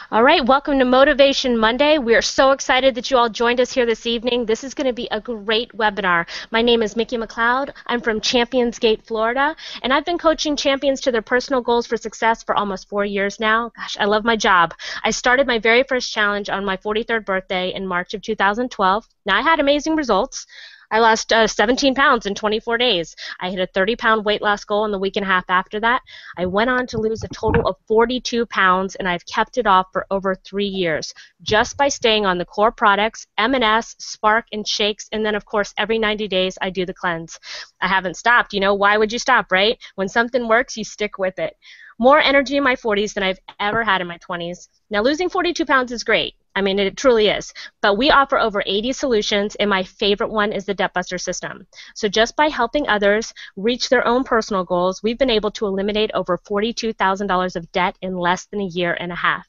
All right, welcome to Motivation Monday. We are so excited that you all joined us here this evening. This is going to be a great webinar. My name is Mikki McLeod. I'm from Champions Gate, Florida, and I've been coaching champions to their personal goals for success for almost 4 years now. Gosh, I love my job. I started my very first challenge on my 43rd birthday in March of 2012. Now, I had amazing results. I lost 17 pounds in 24 days. I hit a 30-pound weight loss goal in the week and a half after that. I went on to lose a total of 42 pounds, and I've kept it off for over 3 years just by staying on the core products, M&S, Spark, and shakes, and then, of course, every 90 days I do the cleanse. I haven't stopped. You know, why would you stop, right? When something works, you stick with it. More energy in my 40s than I've ever had in my 20s. Now, losing 42 pounds is great. I mean, it truly is. But we offer over 80 solutions, and my favorite one is the Debt Buster system. So just by helping others reach their own personal goals, we've been able to eliminate over $42,000 of debt in less than a year and a half.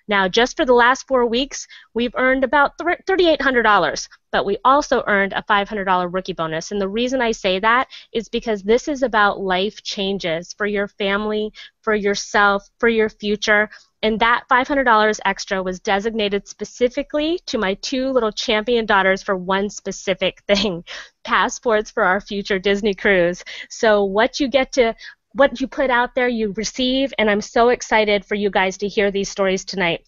Now, just for the last 4 weeks, we've earned about $3,800, but we also earned a $500 rookie bonus. And the reason I say that is because this is about life changes for your family, for yourself, for your future. And that $500 extra was designated specifically to my 2 little champion daughters for one specific thing, passports for our future Disney cruise. So what you put out there, you receive, and I'm so excited for you guys to hear these stories tonight.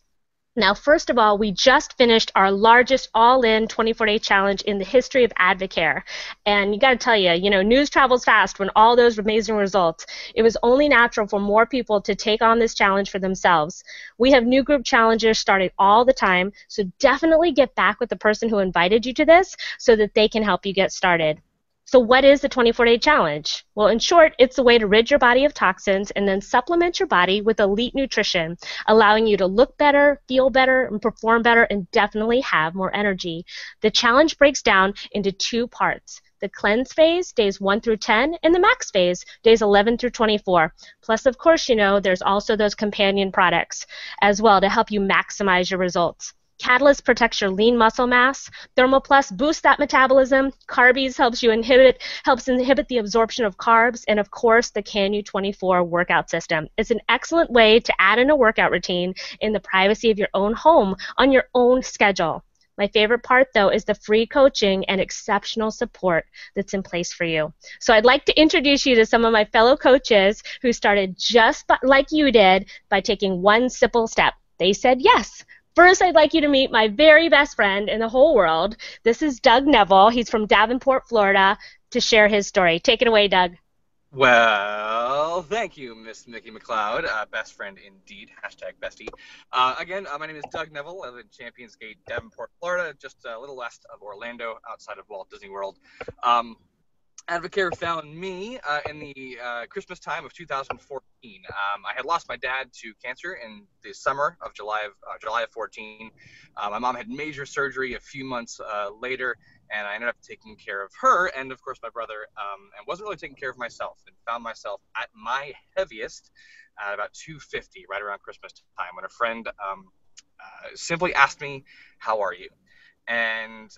Now, first of all, we just finished our largest all-in 24-day challenge in the history of Advocare. And you got to tell you, news travels fast when all those amazing results. It was only natural for more people to take on this challenge for themselves. We have new group challenges starting all the time, so definitely get back with the person who invited you to this so that they can help you get started. So what is the 24-day challenge? Well, in short, it's a way to rid your body of toxins and then supplement your body with elite nutrition, allowing you to look better, feel better, and perform better, and definitely have more energy. The challenge breaks down into 2 parts. The cleanse phase, days 1 through 10, and the max phase, days 11 through 24. Plus, of course, there's also those companion products as well to help you maximize your results. Catalyst protects your lean muscle mass. Thermal Plus boosts that metabolism. Carbies helps inhibit the absorption of carbs. And of course, the CanU24 workout system. It's an excellent way to add in a workout routine in the privacy of your own home on your own schedule. My favorite part, though, is the free coaching and exceptional support that's in place for you. So I'd like to introduce you to some of my fellow coaches who started just like you did by taking one simple step. They said yes. First, I'd like you to meet my very best friend in the whole world. This is Doug Neville. He's from Davenport, Florida, to share his story. Take it away, Doug. Well, thank you, Miss Mikki McLeod. Best friend indeed. #bestie. Again, my name is Doug Neville. I live in Champions Gate, Davenport, Florida, just a little west of Orlando, outside of Walt Disney World. Advocare found me in the Christmas time of 2014. I had lost my dad to cancer in the summer of July of 14. My mom had major surgery a few months later, and I ended up taking care of her and, of course, my brother, and wasn't really taking care of myself, and found myself at my heaviest at about 250 right around Christmas time when a friend simply asked me, "How are you?" And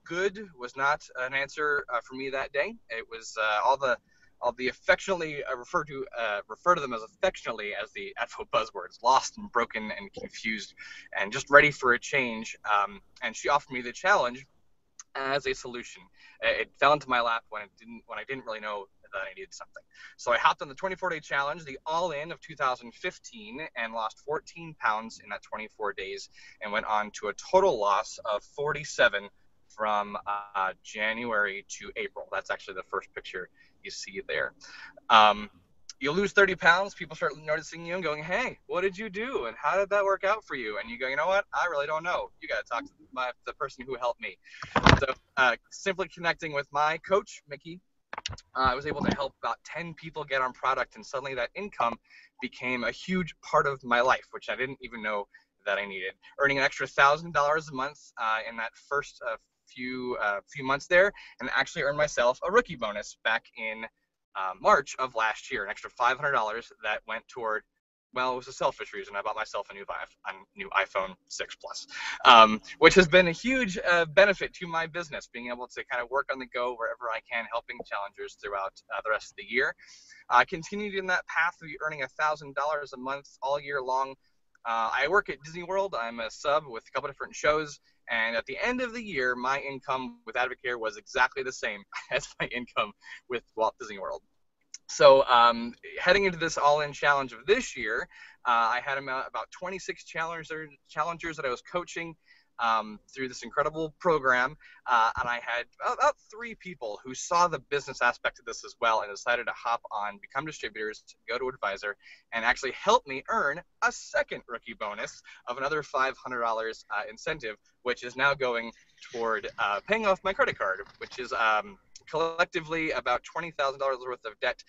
good was not an answer for me that day. It was all the affectionately refer to them as affectionately as the ADVO buzzwords: lost and broken and confused, and just ready for a change. And she offered me the challenge as a solution. It fell into my lap when I didn't really know that I needed something. So I hopped on the 24-day challenge, the all-in of 2015, and lost 14 pounds in that 24 days, and went on to a total loss of 47 from January to April. That's actually the first picture you see there. You lose 30 pounds, people start noticing you and going, "Hey, what did you do? And how did that work out for you?" And you go, "You know what? I really don't know. You got to talk to the person who helped me." So simply connecting with my coach, Mikki, I was able to help about 10 people get on product, and suddenly that income became a huge part of my life, which I didn't even know that I needed. Earning an extra $1,000 a month in that first few months there, and actually earned myself a rookie bonus back in March of last year, an extra $500 that went toward, well, it was a selfish reason. I bought myself a new iPhone 6 Plus, which has been a huge benefit to my business, being able to kind of work on the go wherever I can, helping challengers throughout the rest of the year. I continued in that path of earning $1,000 a month all year long, I work at Disney World. I'm a sub with a couple different shows, and at the end of the year, my income with Advocare was exactly the same as my income with Walt Disney World. So heading into this all-in challenge of this year, I had about 26 challengers that I was coaching through this incredible program, and I had about 3 people who saw the business aspect of this as well and decided to hop on, become distributors, go to advisor, and actually help me earn a second rookie bonus of another $500 incentive, which is now going toward paying off my credit card, which is collectively about $20,000 worth of debt,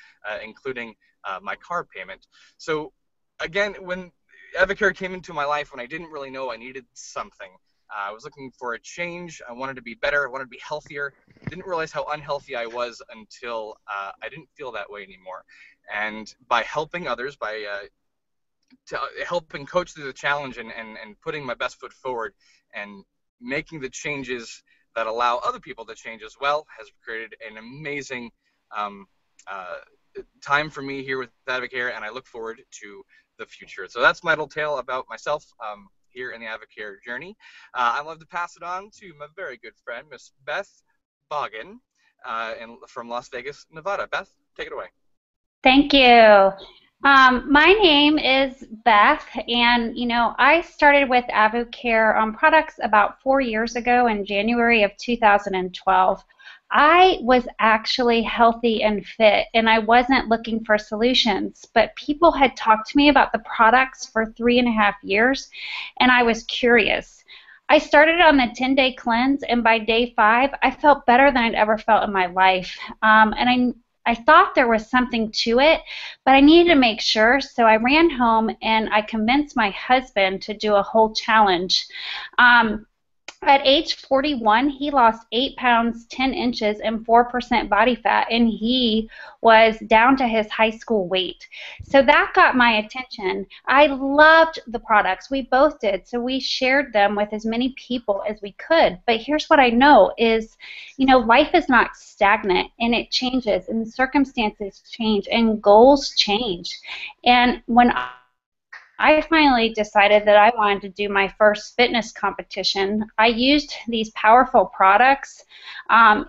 including my car payment. So again, when Advocare came into my life when I didn't really know I needed something, I was looking for a change. I wanted to be better. I wanted to be healthier. I didn't realize how unhealthy I was until I didn't feel that way anymore. And by helping others, by helping coach through the challenge and putting my best foot forward and making the changes that allow other people to change as well, has created an amazing time for me here with Advocare, and I look forward to the future. So that's my little tale about myself here in the Advocare journey. I'd love to pass it on to my very good friend, Miss Beth Baughan, from Las Vegas, Nevada. Beth, take it away. Thank you. My name is Beth, and I started with Advocare on products about 4 years ago in January of 2012. I was actually healthy and fit, and I wasn't looking for solutions, but people had talked to me about the products for 3.5 years, and I was curious. I started on the 10-day cleanse, and by day 5, I felt better than I'd ever felt in my life, and I thought there was something to it, but I needed to make sure, so I ran home and I convinced my husband to do a whole challenge. At age 41, he lost 8 pounds, 10 inches, and 4% body fat, and he was down to his high school weight. So that got my attention. I loved the products. We both did, so we shared them with as many people as we could. But here's what I know is, life is not stagnant, and it changes, and circumstances change, and goals change. And when I finally decided that I wanted to do my first fitness competition, I used these powerful products.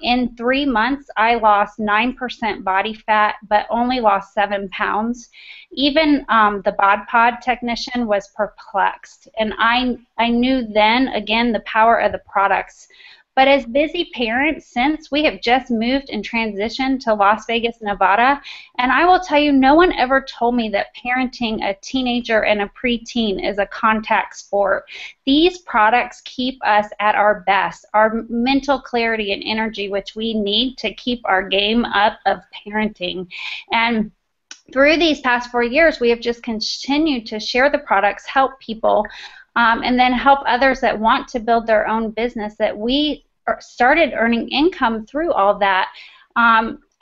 In 3 months, I lost 9% body fat, but only lost 7 pounds. Even the bod pod technician was perplexed, and I knew then, again, the power of the products. But as busy parents, since we have just moved and transitioned to Las Vegas, Nevada, and I will tell you, no one ever told me that parenting a teenager and a preteen is a contact sport. These products keep us at our best, our mental clarity and energy, which we need to keep our game up of parenting. And through these past 4 years, we have just continued to share the products, help people, and then help others that want to build their own business, that we started earning income through all that.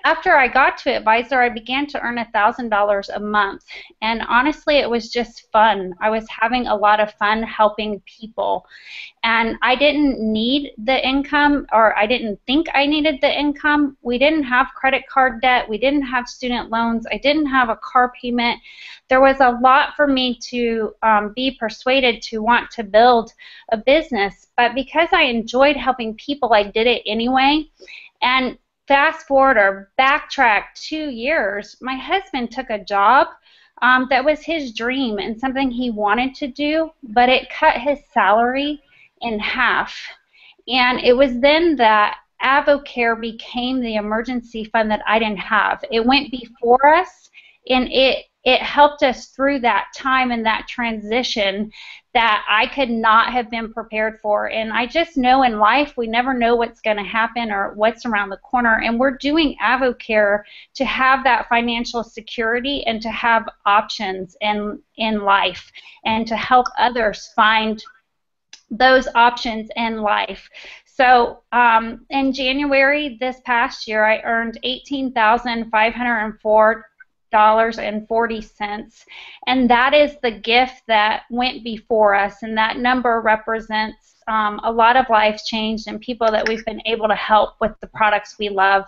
After I got to advisor, I began to earn $1,000 a month, and honestly, it was just fun. I was having a lot of fun helping people, and I didn't need the income, or I didn't think I needed the income. We didn't have credit card debt. We didn't have student loans. I didn't have a car payment. There was a lot for me to be persuaded to want to build a business, but because I enjoyed helping people, I did it anyway. And fast forward or backtrack 2 years, my husband took a job that was his dream and something he wanted to do, but it cut his salary in half. And it was then that Advocare became the emergency fund that I didn't have. It went before us, and it helped us through that time and that transition that I could not have been prepared for. And I just know in life we never know what's going to happen or what's around the corner, and we're doing Advocare to have that financial security and to have options in life and to help others find those options in life. So in January this past year, I earned $18,504 $8.40, and that is the gift that went before us, and that number represents a lot of lives changed and people that we've been able to help with the products we love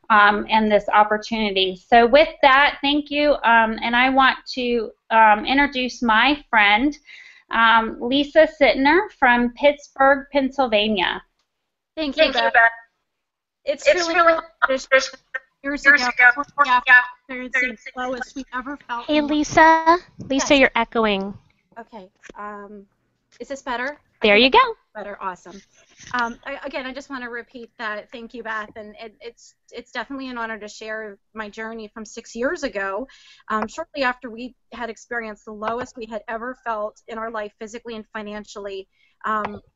and this opportunity. So with that, thank you, and I want to introduce my friend, Lisa Sentner from Pittsburgh, Pennsylvania. Thank you, Beth. It's really years ago, the lowest we ever felt. Hey, Lisa. Lisa, Yes. you're echoing. Okay. Is this better? There you go. Better. Awesome. Again, I just want to repeat that. Thank you, Beth. And it's definitely an honor to share my journey from 6 years ago. Shortly after we had experienced the lowest we had ever felt in our life, physically and financially,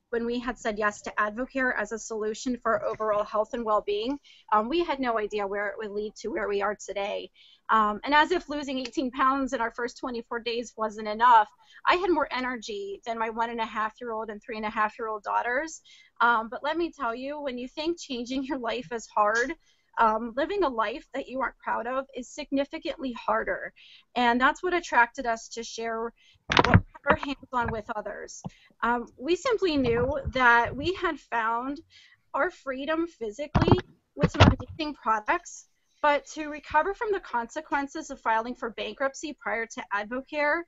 when we had said yes to Advocare as a solution for our overall health and well-being, we had no idea where it would lead to where we are today. And as if losing 18 pounds in our first 24 days wasn't enough, I had more energy than my 1.5-year-old and 3.5-year-old daughters. But let me tell you, when you think changing your life is hard, living a life that you aren't proud of is significantly harder. And that's what attracted us to share what we had our hands on with others. We simply knew that we had found our freedom physically with some amazing products, but to recover from the consequences of filing for bankruptcy prior to Advocare,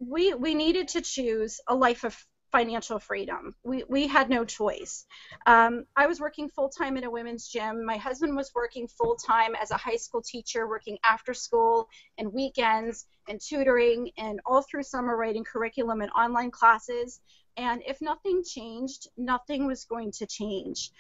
we needed to choose a life of financial freedom. We had no choice. I was working full-time in a women's gym. My husband was working full-time as a high school teacher, working after school and weekends and tutoring and all through summer writing curriculum and online classes. And if nothing changed, nothing was going to change.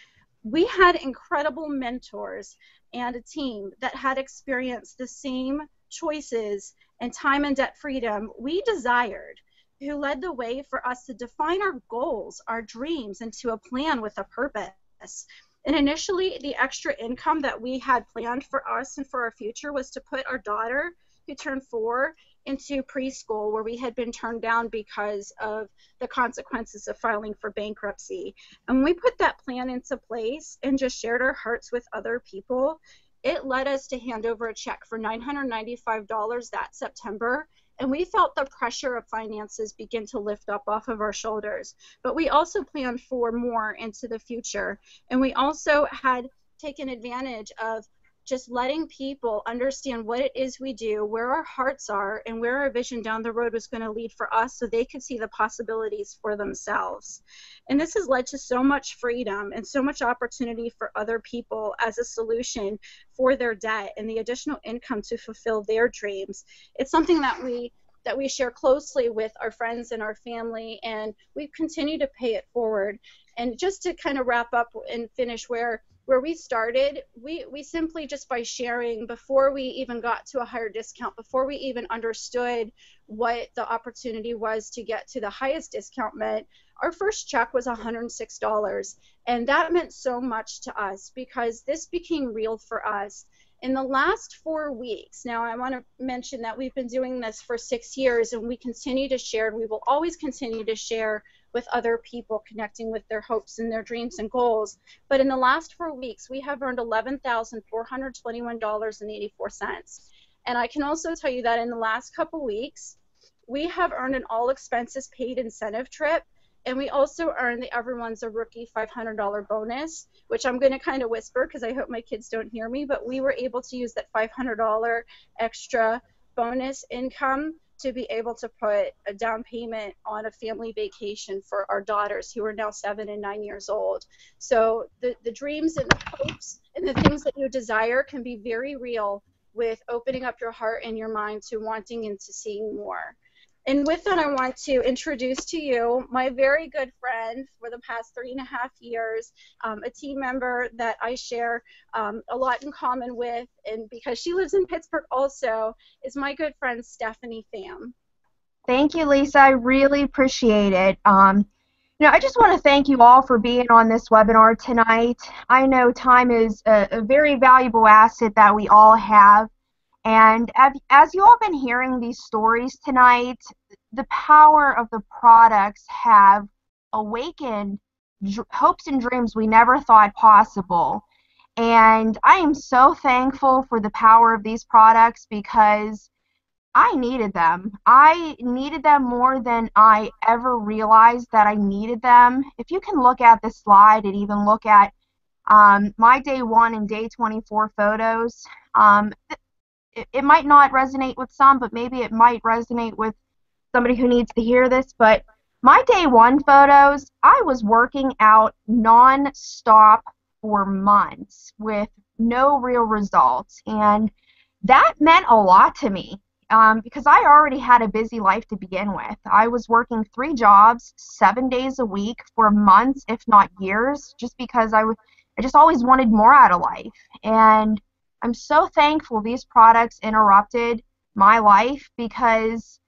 We had incredible mentors and a team that had experienced the same choices and time and debt freedom we desired, who led the way for us to define our goals, our dreams, into a plan with a purpose. And initially, the extra income that we had planned for us and for our future was to put our daughter, who turned 4, into preschool, where we had been turned down because of the consequences of filing for bankruptcy. And when we put that plan into place and just shared our hearts with other people, it led us to hand over a check for $995 that September. And we felt the pressure of finances begin to lift up off of our shoulders. But we also planned for more into the future. And we also had taken advantage of just letting people understand what it is we do, where our hearts are, and where our vision down the road was going to lead for us so they could see the possibilities for themselves. And this has led to so much freedom and so much opportunity for other people as a solution for their debt and the additional income to fulfill their dreams. It's something that we share closely with our friends and our family, and we continue to pay it forward. And just to kind of wrap up and finish where we started, we simply, just by sharing, before we even got to a higher discount, before we even understood what the opportunity was to get to the highest discount meant, our first check was $106. And that meant so much to us because this became real for us. In the last 4 weeks, now I want to mention that we've been doing this for 6 years, and we continue to share, and we will always continue to share with other people, connecting with their hopes and their dreams and goals. But in the last 4 weeks, we have earned $11,421.84. And I can also tell you that in the last couple weeks, we have earned an all expenses paid incentive trip. And we also earned the Everyone's a Rookie $500 bonus, which I'm going to kind of whisper because I hope my kids don't hear me, but we were able to use that $500 extra bonus income to be able to put a down payment on a family vacation for our daughters, who are now 7 and 9 years old. So the dreams and the hopes and the things that you desire can be very real with opening up your heart and your mind to wanting and to seeing more. And with that, I want to introduce to you my very good friend for the past 3.5 years, a team member that I share a lot in common with, and because she lives in Pittsburgh also, is my good friend Stephanie Pham. Thank you, Lisa. I really appreciate it. I just want to thank you all for being on this webinar tonight. I know time is a very valuable asset that we all have. And as you all been hearing these stories tonight, the power of the products have awakened hopes and dreams we never thought possible. And I am so thankful for the power of these products because I needed them. I needed them more than I ever realized that I needed them. If you can look at this slide and even look at my day 1 and day 24 photos, it might not resonate with some, but maybe it might resonate with somebody who needs to hear this. But my day 1 photos, I was working out non-stop for months with no real results, and that meant a lot to me because I already had a busy life to begin with. I was working 3 jobs, 7 days a week for months, if not years, just because I just always wanted more out of life. And I'm so thankful these products interrupted my life because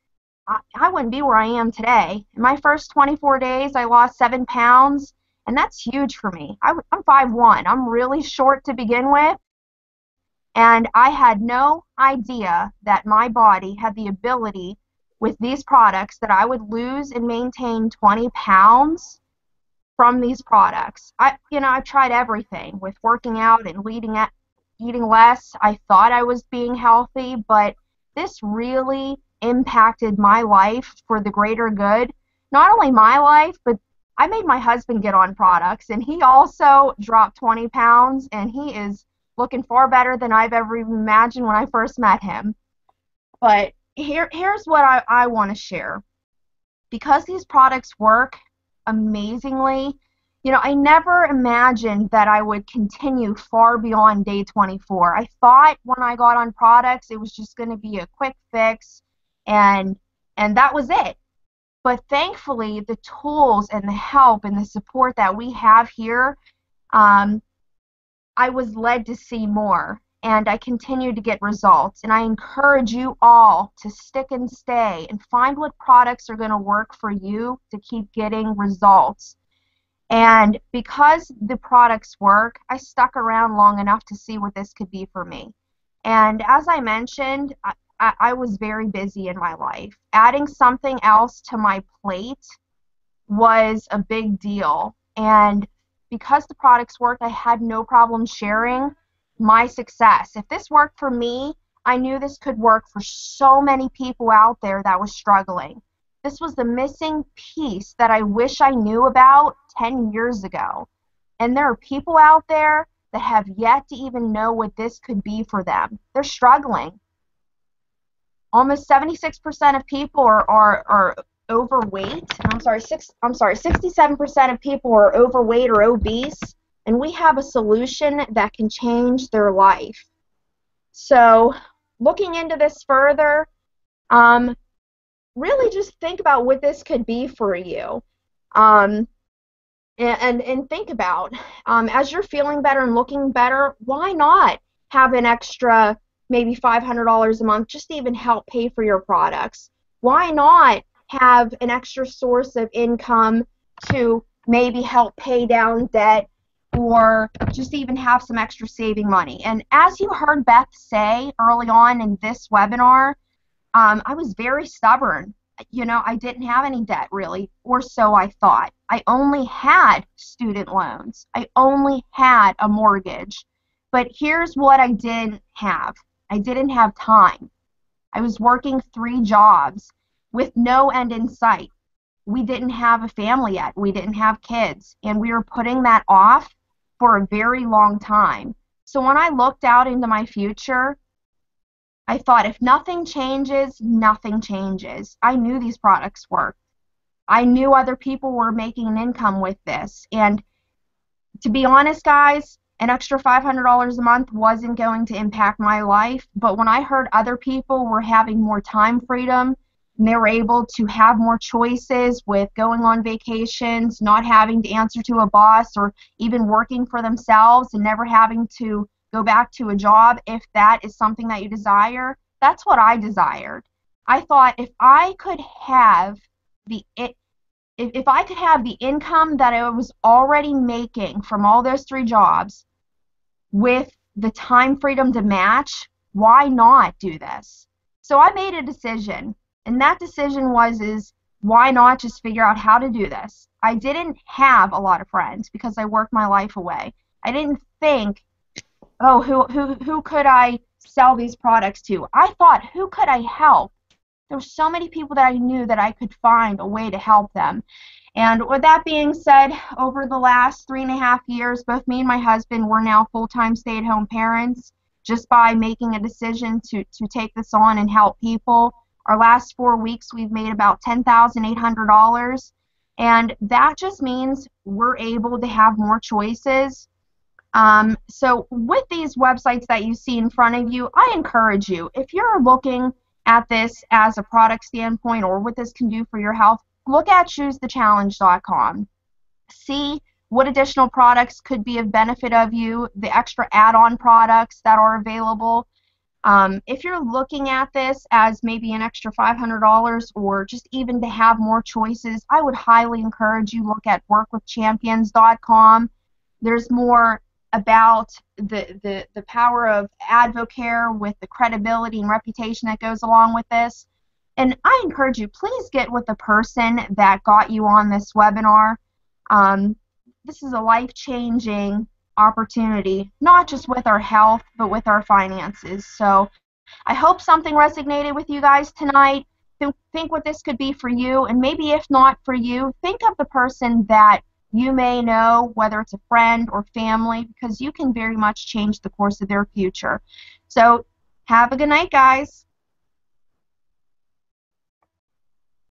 I wouldn't be where I am today. In my first 24 days, I lost 7 pounds, and that's huge for me. I'm 5'1". I'm really short to begin with, and I had no idea that my body had the ability with these products that I would lose and maintain 20 pounds from these products. I've tried everything with working out and eating less. I thought I was being healthy, but this really impacted my life for the greater good. Not only my life, but I made my husband get on products, and he also dropped 20 pounds, and he is looking far better than I've ever even imagined when I first met him. But here's what I want to share. Because these products work amazingly, I never imagined that I would continue far beyond day 24. I thought when I got on products it was just going to be a quick fix, and that was it. But thankfully, the tools and the help and the support that we have here, I was led to see more, and I continue to get results. And I encourage you all to stick and stay and find what products are going to work for you to keep getting results. And because the products work, I stuck around long enough to see what this could be for me. And as I mentioned, I was very busy in my life. Adding something else to my plate was a big deal. And because the products worked, I had no problem sharing my success. If this worked for me, I knew this could work for so many people out there that was struggling. This was the missing piece that I wish I knew about 10 years ago. And there are people out there that have yet to even know what this could be for them. They're struggling. Almost 76% of people are overweight. I'm sorry, 67% of people are overweight or obese, and we have a solution that can change their life. So, looking into this further, really just think about what this could be for you. And think about, as you're feeling better and looking better, why not have an extra maybe $500 a month just to even help pay for your products? Why not have an extra source of income to maybe help pay down debt, or just even have some extra saving money? And as you heard Beth say early on in this webinar, I was very stubborn. I didn't have any debt really, or so I thought. I only had student loans. I only had a mortgage. But here's what I didn't have. I didn't have time. I was working 3 jobs with no end in sight. We didn't have a family yet. We didn't have kids. And we were putting that off for a very long time. So when I looked out into my future, I thought, if nothing changes, nothing changes. I knew these products worked. I knew other people were making an income with this. And to be honest, guys, an extra $500 a month wasn't going to impact my life. But when I heard other people were having more time freedom, and they were able to have more choices with going on vacations, not having to answer to a boss, or even working for themselves and never having to go back to a job if that is something that you desire, that's what I desired. I thought if I could have the income that I was already making from all those 3 jobs with the time freedom to match, why not do this? So I made a decision, and that decision is why not just figure out how to do this? I didn't have a lot of friends because I worked my life away. I didn't think oh, who could I sell these products to? I thought, who could I help? There were so many people that I knew that I could find a way to help them. And with that being said, over the last 3.5 years, both me and my husband were now full-time stay-at-home parents just by making a decision to take this on and help people. Our last 4 weeks, we've made about $10,800, and that just means we're able to have more choices. So with these websites that you see in front of you, I encourage you, if you're looking at this as a product standpoint or what this can do for your health, look at choosethechallenge.com. See what additional products could be of benefit of you, the extra add-on products that are available. If you're looking at this as maybe an extra $500 or just even to have more choices, I would highly encourage you look at workwithchampions.com. There's more about the power of Advocare with the credibility and reputation that goes along with this. And I encourage you, please get with the person that got you on this webinar. This is a life-changing opportunity, not just with our health, but with our finances. So I hope something resonated with you guys tonight. Think what this could be for you, and maybe if not for you, think of the person that you may know, whether it's a friend or family, because you can very much change the course of their future. So have a good night, guys.